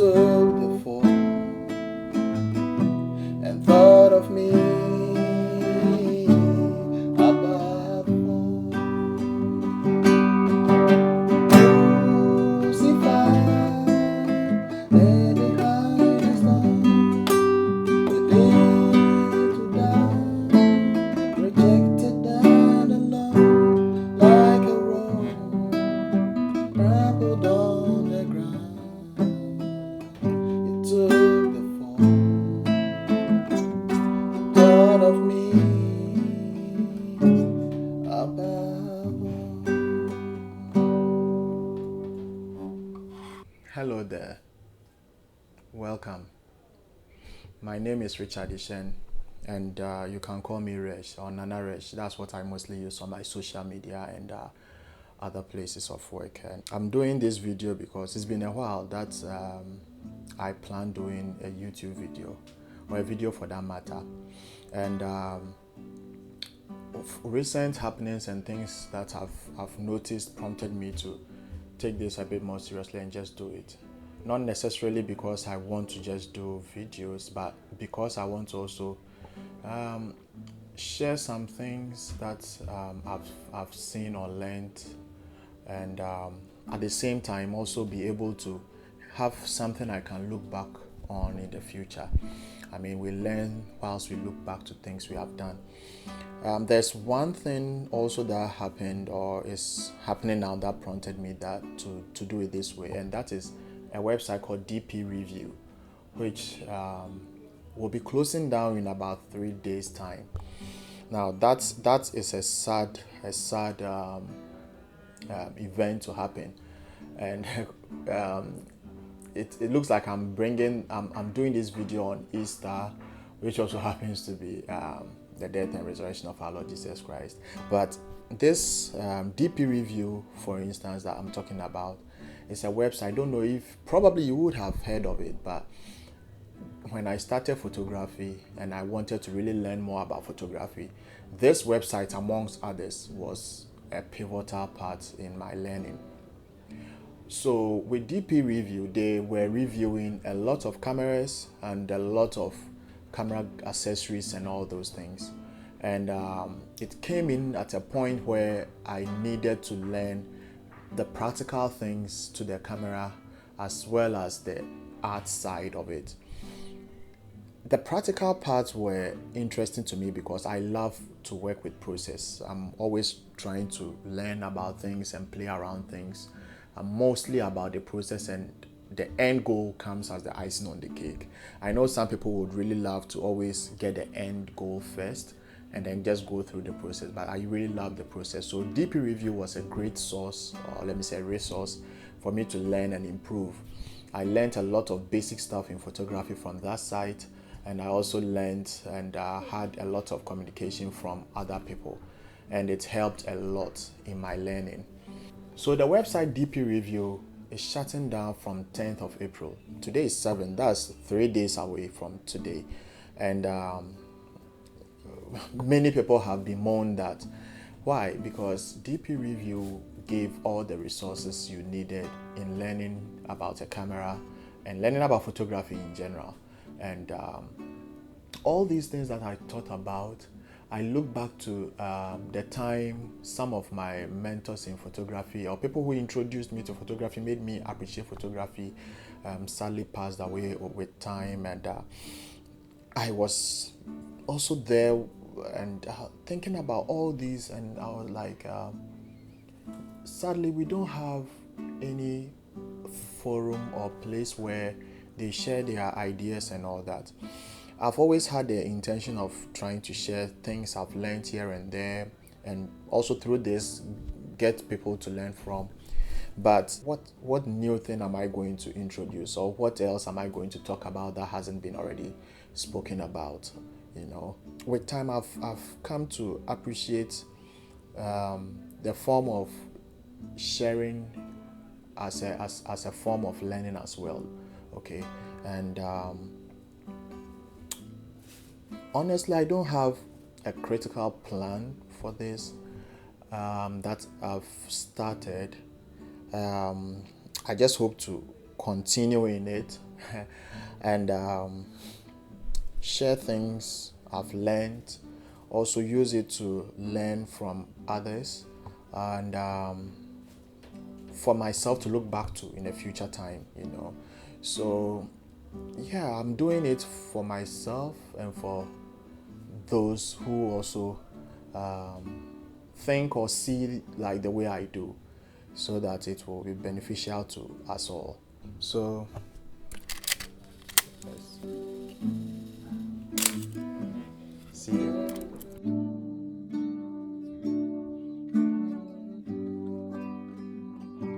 took the fall and thought of me above all. Crucified, lay behind us now, the day to die, rejected and alone, like a rose trampled on the ground. You took the fall, thought of me above all. Hello there, welcome. My name is Richard Ishen, and you can call me Resh or Nana Resh. That's what I mostly use on my social media and other places of work. And I'm doing this video because it's been a while that I plan doing a YouTube video, or a video for that matter. And recent happenings and things that I've noticed prompted me to take this a bit more seriously and just do it. Not necessarily because I want to just do videos, but because I want to also share some things that I've seen or learned, and at the same time also be able to have something I can look back on in the future. I mean, we learn whilst we look back to things we have done. There's one thing also that happened or is happening now that prompted me that to do it this way, and that is a website called DP Review, which will be closing down in about 3 days' time. Now that is a sad event to happen, and it looks like I'm doing this video on Easter, which also happens to be the death and resurrection of our Lord Jesus Christ. But this DP Review, for instance, that I'm talking about, is a website. I don't know if probably you would have heard of it, but when I started photography and I wanted to really learn more about photography, this website, amongst others, was a pivotal part in my learning. So with DP Review, they were reviewing a lot of cameras and a lot of camera accessories and all those things. And it came in at a point where I needed to learn the practical things to the camera as well as the art side of it. The practical parts were interesting to me because I love to work with process. I'm always trying to learn about things and play around things. I'm mostly about the process, and the end goal comes as the icing on the cake. I know some people would really love to always get the end goal first and then just go through the process, but I really love the process. So DP Review was a great source, or let me say resource, for me to learn and improve. I learned a lot of basic stuff in photography from that site, and I also learned and had a lot of communication from other people, and it helped a lot in my learning. So the website DP Review is shutting down from 10th of April. Today is 7th, that's 3 days away from today. And many people have bemoaned that. Why? Because DP Review gave all the resources you needed in learning about a camera and learning about photography in general. And all these things that I thought about, I look back to the time some of my mentors in photography or people who introduced me to photography, made me appreciate photography, sadly passed away with time. And I was also there and thinking about all these, and I was like, sadly we don't have any forum or place where they share their ideas and all that. I've always had the intention of trying to share things I've learned here and there, and also through this get people to learn from. But what new thing am I going to introduce, or what else am I going to talk about that hasn't been already spoken about? You know, with time I've come to appreciate the form of sharing as a form of learning as well. Okay, and honestly, I don't have a critical plan for this that I've started. I just hope to continue in it and share things I've learned. Also use it to learn from others, and for myself to look back to in a future time, So yeah, I'm doing it for myself and for those who also think or see like the way I do, so that it will be beneficial to us all. So yes.